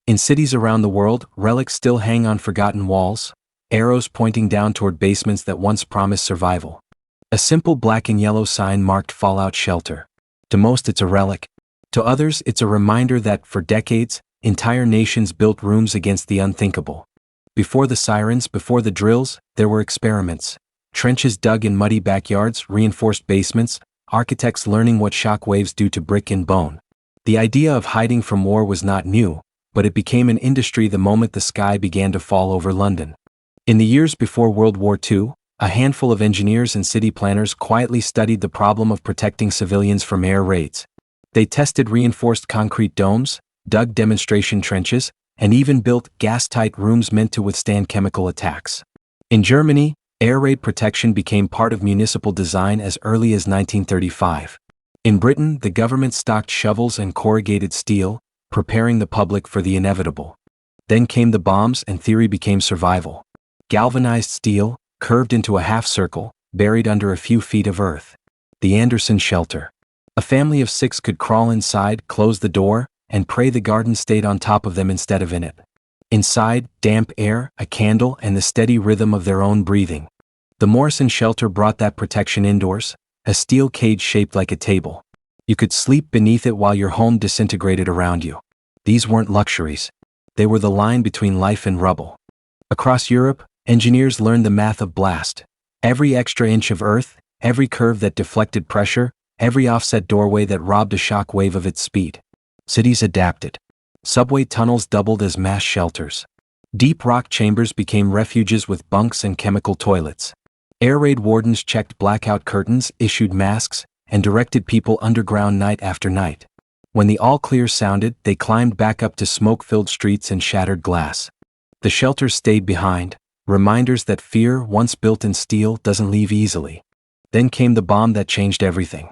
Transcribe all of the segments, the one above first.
In cities around the world, relics still hang on forgotten walls, arrows pointing down toward basements that once promised survival. A simple black and yellow sign marked fallout shelter. To most it's a relic. To others it's a reminder that, for decades, entire nations built rooms against the unthinkable. Before the sirens, before the drills, there were experiments. Trenches dug in muddy backyards, reinforced basements, architects learning what shock waves do to brick and bone. The idea of hiding from war was not new, but it became an industry the moment the sky began to fall over London. In the years before World War II, a handful of engineers and city planners quietly studied the problem of protecting civilians from air raids. They tested reinforced concrete domes, dug demonstration trenches, and even built gas-tight rooms meant to withstand chemical attacks. In Germany, air raid protection became part of municipal design as early as 1935. In Britain, the government stocked shovels and corrugated steel, preparing the public for the inevitable. Then came the bombs and theory became survival. Galvanized steel, curved into a half circle, buried under a few feet of earth. The Anderson shelter. A family of 6 could crawl inside, close the door, and pray the garden stayed on top of them instead of in it. Inside, damp air, a candle, and the steady rhythm of their own breathing. The Morrison shelter brought that protection indoors, a steel cage shaped like a table. You could sleep beneath it while your home disintegrated around you. These weren't luxuries. They were the line between life and rubble. Across Europe, engineers learned the math of blast. Every extra inch of earth, every curve that deflected pressure, every offset doorway that robbed a shock wave of its speed. Cities adapted. Subway tunnels doubled as mass shelters. Deep rock chambers became refuges with bunks and chemical toilets. Air raid wardens checked blackout curtains, issued masks, and directed people underground night after night. When the all-clear sounded, they climbed back up to smoke-filled streets and shattered glass. The shelters stayed behind, reminders that fear, once built in steel, doesn't leave easily. Then came the bomb that changed everything.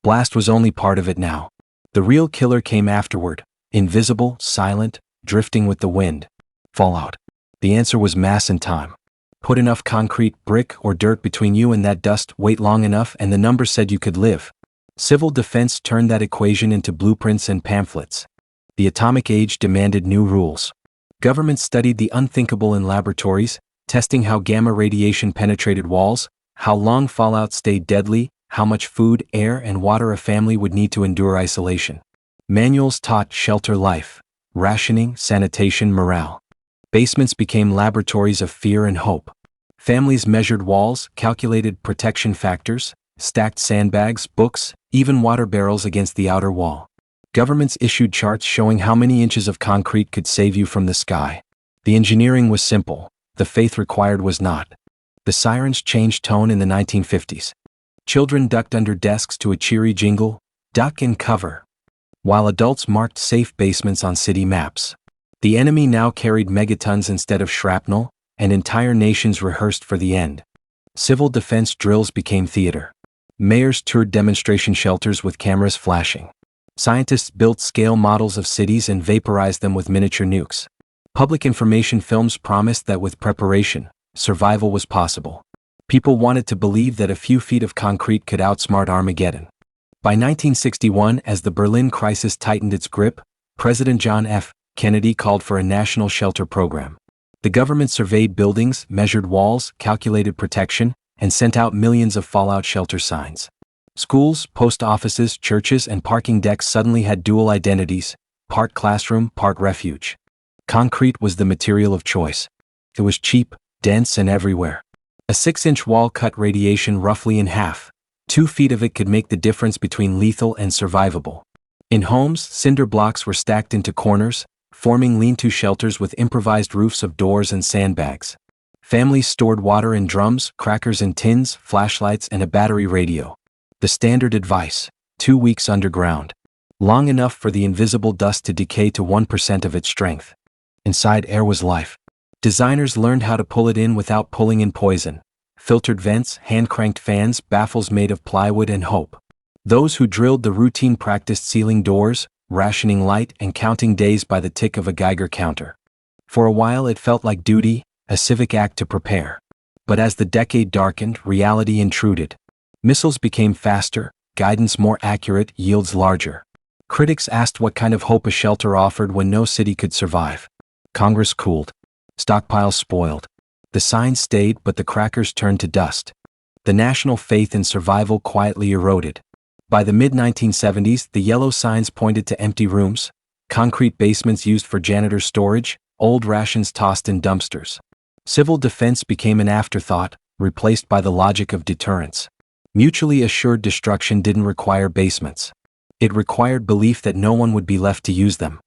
Blast was only part of it now. The real killer came afterward, invisible, silent, drifting with the wind. Fallout. The answer was mass and time. Put enough concrete, brick, or dirt between you and that dust, wait long enough, and the numbers said you could live. Civil defense turned that equation into blueprints and pamphlets. The atomic age demanded new rules. Governments studied the unthinkable in laboratories, testing how gamma radiation penetrated walls, how long fallout stayed deadly, how much food, air, and water a family would need to endure isolation. Manuals taught shelter life, rationing, sanitation, morale. Basements became laboratories of fear and hope. Families measured walls, calculated protection factors, stacked sandbags, books, even water barrels against the outer wall. Governments issued charts showing how many inches of concrete could save you from the sky. The engineering was simple, the faith required was not. The sirens changed tone in the 1950s. Children ducked under desks to a cheery jingle, duck and cover, while adults marked safe basements on city maps. The enemy now carried megatons instead of shrapnel, and entire nations rehearsed for the end. Civil defense drills became theater. Mayors toured demonstration shelters with cameras flashing. Scientists built scale models of cities and vaporized them with miniature nukes. Public information films promised that with preparation, survival was possible. People wanted to believe that a few feet of concrete could outsmart Armageddon. By 1961, as the Berlin crisis tightened its grip, President John F. Kennedy called for a national shelter program. The government surveyed buildings, measured walls, calculated protection, and sent out millions of fallout shelter signs. Schools, post offices, churches, and parking decks suddenly had dual identities, part classroom, part refuge. Concrete was the material of choice. It was cheap, dense, and everywhere. A 6-inch wall cut radiation roughly in half. 2 feet of it could make the difference between lethal and survivable. In homes, cinder blocks were stacked into corners, forming lean-to shelters with improvised roofs of doors and sandbags. Families stored water in drums, crackers in tins, flashlights, and a battery radio. The standard advice: 2 weeks underground. Long enough for the invisible dust to decay to 1% of its strength. Inside air was life. Designers learned how to pull it in without pulling in poison. Filtered vents, hand-cranked fans, baffles made of plywood and hope. Those who drilled the routine practiced sealing doors, rationing light, and counting days by the tick of a Geiger counter. For a while it felt like duty, a civic act to prepare. But as the decade darkened, reality intruded. Missiles became faster, guidance more accurate, yields larger. Critics asked what kind of hope a shelter offered when no city could survive. Congress cooled. Stockpiles spoiled. The signs stayed, but the crackers turned to dust. The national faith in survival quietly eroded. By the mid-1970s, the yellow signs pointed to empty rooms, concrete basements used for janitor storage, old rations tossed in dumpsters. Civil defense became an afterthought, replaced by the logic of deterrence. Mutually assured destruction didn't require basements. It required belief that no one would be left to use them.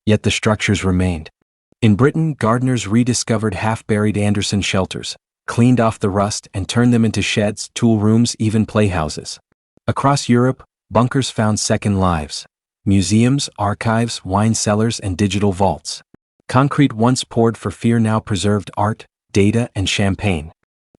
Yet the structures remained. In Britain, gardeners rediscovered half-buried Anderson shelters, cleaned off the rust and turned them into sheds, tool rooms, even playhouses. Across Europe, bunkers found second lives. Museums, archives, wine cellars, and digital vaults. Concrete once poured for fear now preserved art, data, and champagne.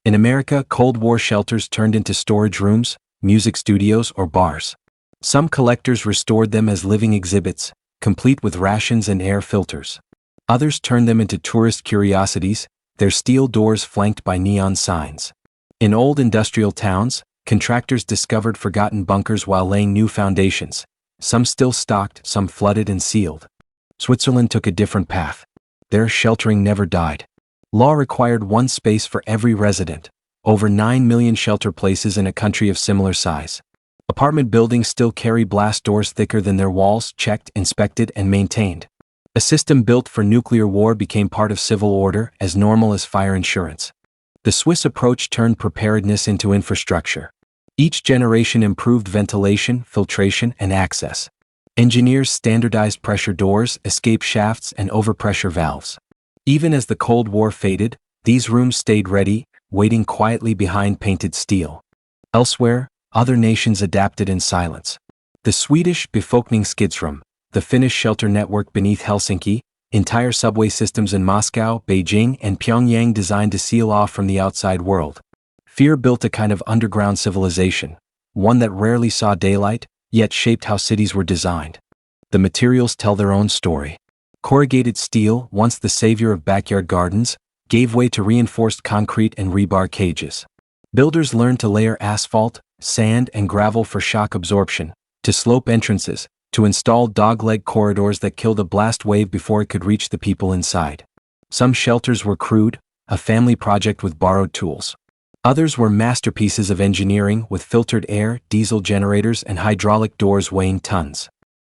In America, Cold War shelters turned into storage rooms, music studios, or bars. Some collectors restored them as living exhibits, complete with rations and air filters. Others turned them into tourist curiosities, their steel doors flanked by neon signs. In old industrial towns, contractors discovered forgotten bunkers while laying new foundations. Some still stocked, some flooded and sealed. Switzerland took a different path. Their sheltering never died. Law required one space for every resident. Over 9 million shelter places in a country of similar size. Apartment buildings still carry blast doors thicker than their walls, checked, inspected, and maintained. A system built for nuclear war became part of civil order, as normal as fire insurance. The Swiss approach turned preparedness into infrastructure. Each generation improved ventilation, filtration, and access. Engineers standardized pressure doors, escape shafts, and overpressure valves. Even as the Cold War faded, these rooms stayed ready, waiting quietly behind painted steel. Elsewhere, other nations adapted in silence. The Swedish befolkningsskyddsrum, the Finnish shelter network beneath Helsinki, entire subway systems in Moscow, Beijing, and Pyongyang designed to seal off from the outside world. Fear built a kind of underground civilization, one that rarely saw daylight, yet shaped how cities were designed. The materials tell their own story. Corrugated steel, once the savior of backyard gardens, gave way to reinforced concrete and rebar cages. Builders learned to layer asphalt, sand, and gravel for shock absorption, to slope entrances, to install dogleg corridors that killed a blast wave before it could reach the people inside. Some shelters were crude, a family project with borrowed tools. Others were masterpieces of engineering with filtered air, diesel generators, and hydraulic doors weighing tons.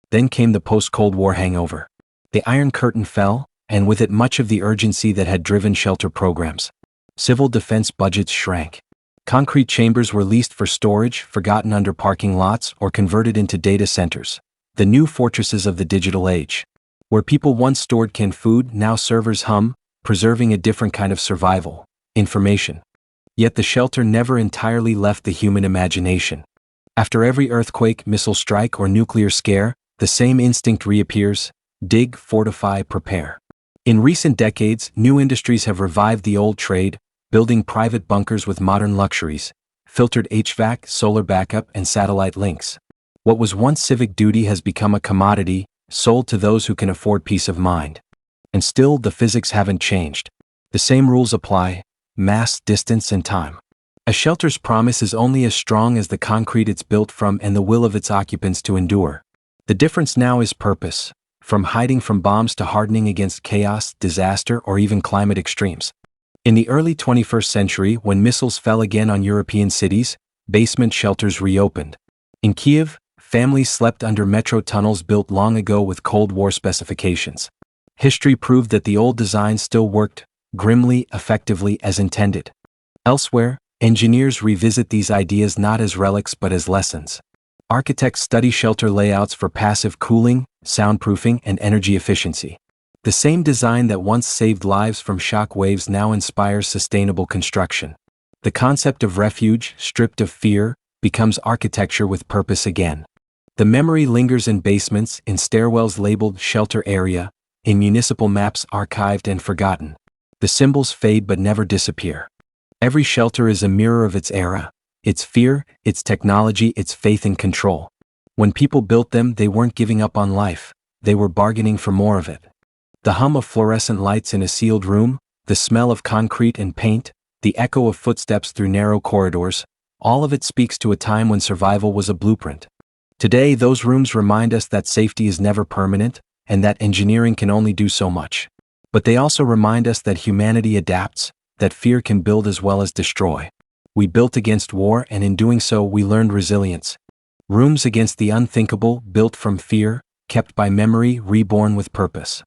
Then came the post-Cold War hangover. The Iron Curtain fell, and with it much of the urgency that had driven shelter programs. Civil defense budgets shrank. Concrete chambers were leased for storage, forgotten under parking lots, or converted into data centers. The new fortresses of the digital age. Where people once stored canned food, now servers hum, preserving a different kind of survival, information. Yet the shelter never entirely left the human imagination. After every earthquake, missile strike, or nuclear scare, the same instinct reappears: dig, fortify, prepare. In recent decades, new industries have revived the old trade, building private bunkers with modern luxuries, filtered HVAC, solar backup, and satellite links. What was once civic duty has become a commodity, sold to those who can afford peace of mind. And still, the physics haven't changed. The same rules apply: mass, distance, and time. A shelter's promise is only as strong as the concrete it's built from and the will of its occupants to endure. The difference now is purpose, from hiding from bombs to hardening against chaos, disaster, or even climate extremes. In the early 21st century, when missiles fell again on European cities, basement shelters reopened. In Kiev, families slept under metro tunnels built long ago with Cold War specifications. History proved that the old design still worked, grimly, effectively, as intended. Elsewhere, engineers revisit these ideas not as relics but as lessons. Architects study shelter layouts for passive cooling, soundproofing, and energy efficiency. The same design that once saved lives from shock waves now inspires sustainable construction. The concept of refuge, stripped of fear, becomes architecture with purpose again. The memory lingers in basements, in stairwells labeled shelter area, in municipal maps archived and forgotten. The symbols fade but never disappear. Every shelter is a mirror of its era, its fear, its technology, its faith in control. When people built them, they weren't giving up on life, they were bargaining for more of it. The hum of fluorescent lights in a sealed room, the smell of concrete and paint, the echo of footsteps through narrow corridors, all of it speaks to a time when survival was a blueprint. Today, those rooms remind us that safety is never permanent, and that engineering can only do so much. But they also remind us that humanity adapts, that fear can build as well as destroy. We built against war, and in doing so we learned resilience. Rooms against the unthinkable, built from fear, kept by memory, reborn with purpose.